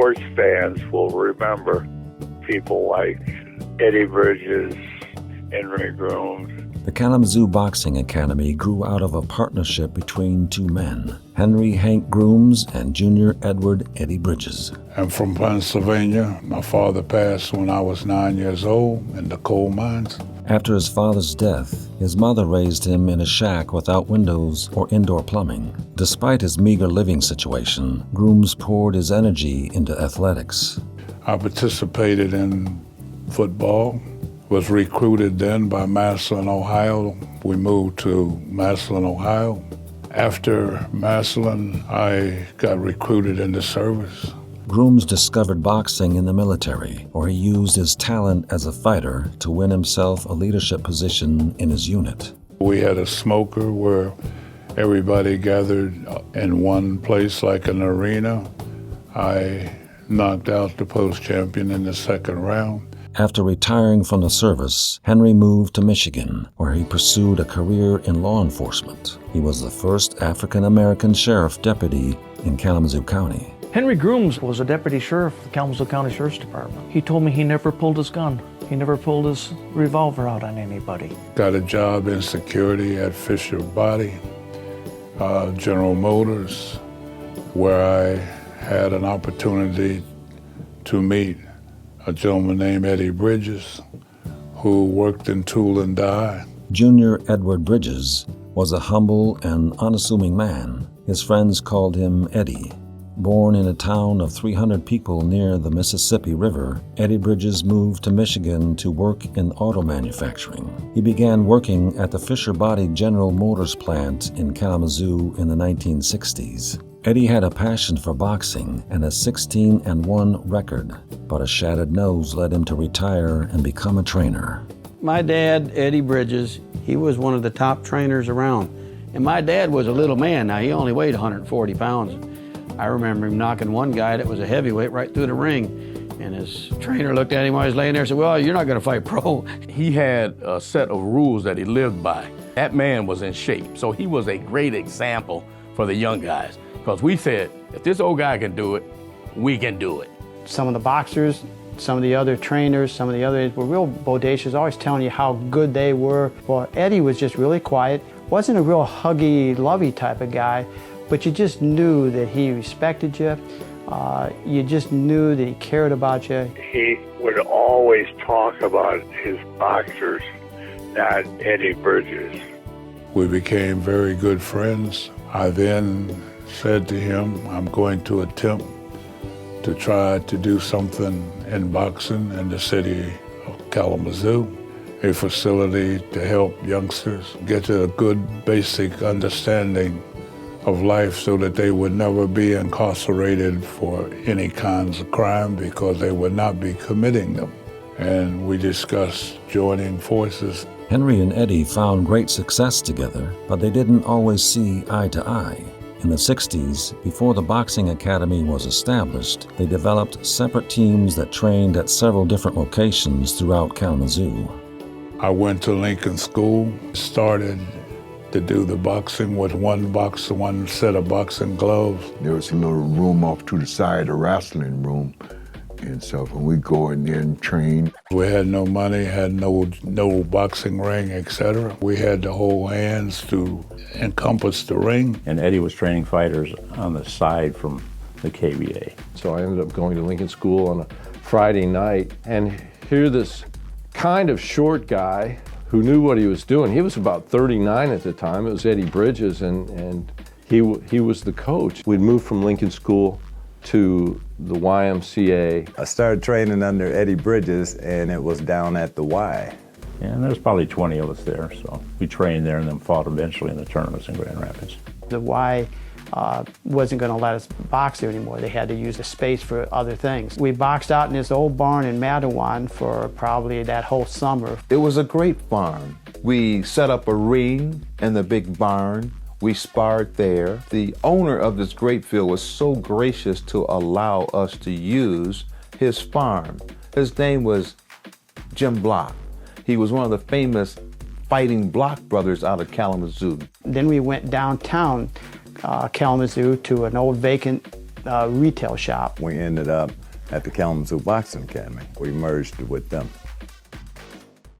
sports fans will remember people like Eddie Bridges, Henry Grooms. The Kalamazoo Boxing Academy grew out of a partnership between two men, Henry Hank Grooms and Junior Edward Eddie Bridges. I'm from Pennsylvania. My father passed when I was 9 years old in the coal mines. After his father's death, his mother raised him in a shack without windows or indoor plumbing. Despite his meager living situation, Grooms poured his energy into athletics. I participated in football, was recruited then by Massillon, Ohio. We moved to Massillon, Ohio. After Massillon, I got recruited into service. Grooms discovered boxing in the military, where he used his talent as a fighter to win himself a leadership position in his unit. We had a smoker where everybody gathered in one place like an arena. I knocked out the post champion in the second round. After retiring from the service, Henry moved to Michigan, where he pursued a career in law enforcement. He was the first African-American sheriff deputy in Kalamazoo County. Henry Grooms was a deputy sheriff of the Kalamazoo County Sheriff's Department. He told me he never pulled his gun. He never pulled his revolver out on anybody. Got a job in security at Fisher Body, General Motors, where I had an opportunity to meet a gentleman named Eddie Bridges, who worked in tool and die. Junior Edward Bridges was a humble and unassuming man. His friends called him Eddie. Born in a town of 300 people near the Mississippi River, Eddie Bridges moved to Michigan to work in auto manufacturing. He began working at the Fisher Body General Motors plant in Kalamazoo in the 1960s. Eddie had a passion for boxing and a 16-1 record, but a shattered nose led him to retire and become a trainer. My dad, Eddie Bridges, he was one of the top trainers around. And my dad was a little man. Now, he only weighed 140 pounds. I remember him knocking one guy that was a heavyweight right through the ring. And his trainer looked at him while he was laying there and said, "Well, you're not going to fight pro." He had a set of rules that he lived by. That man was in shape. So he was a great example for the young guys. Because we said, if this old guy can do it, we can do it. Some of the boxers, some of the other trainers, some of the others were real bodacious, always telling you how good they were. Well, Eddie was just really quiet, wasn't a real huggy, lovey type of guy, but you just knew that he respected you. You just knew that he cared about you. He would always talk about his boxers, not Eddie Bridges. We became very good friends. I then said to him, I'm going to attempt to try to do something in boxing in the city of Kalamazoo, a facility to help youngsters get a good basic understanding of life so that they would never be incarcerated for any kinds of crime because they would not be committing them. And we discussed joining forces. Henry and Eddie found great success together, but they didn't always see eye to eye. In the 60s, before the Boxing Academy was established, they developed separate teams that trained at several different locations throughout Kalamazoo. I went to Lincoln School, started to do the boxing with one set of boxing gloves. There was a little room off to the side, a wrestling room. And so when we go in there and train. We had no money, had no boxing ring, etc. We had to hold hands to encompass the ring. And Eddie was training fighters on the side from the KBA. So I ended up going to Lincoln School on a Friday night, and here this kind of short guy who knew what he was doing. He was about 39 at the time. It was Eddie Bridges, and he was the coach. We'd moved from Lincoln School to the YMCA. I started training under Eddie Bridges, and it was down at the Y. And there's probably 20 of us there, so we trained there and then fought eventually in the tournaments in Grand Rapids. The Y wasn't going to let us box there anymore. They had to use the space for other things. We boxed out in this old barn in Mattawan for probably that whole summer. It was a great farm. We set up a ring in the big barn. We sparred there. The owner of this grape field was so gracious to allow us to use his farm. His name was Jim Block. He was one of the famous fighting Block brothers out of Kalamazoo. Then we went downtown Kalamazoo to an old vacant retail shop. We ended up at the Kalamazoo Boxing Academy. We merged with them.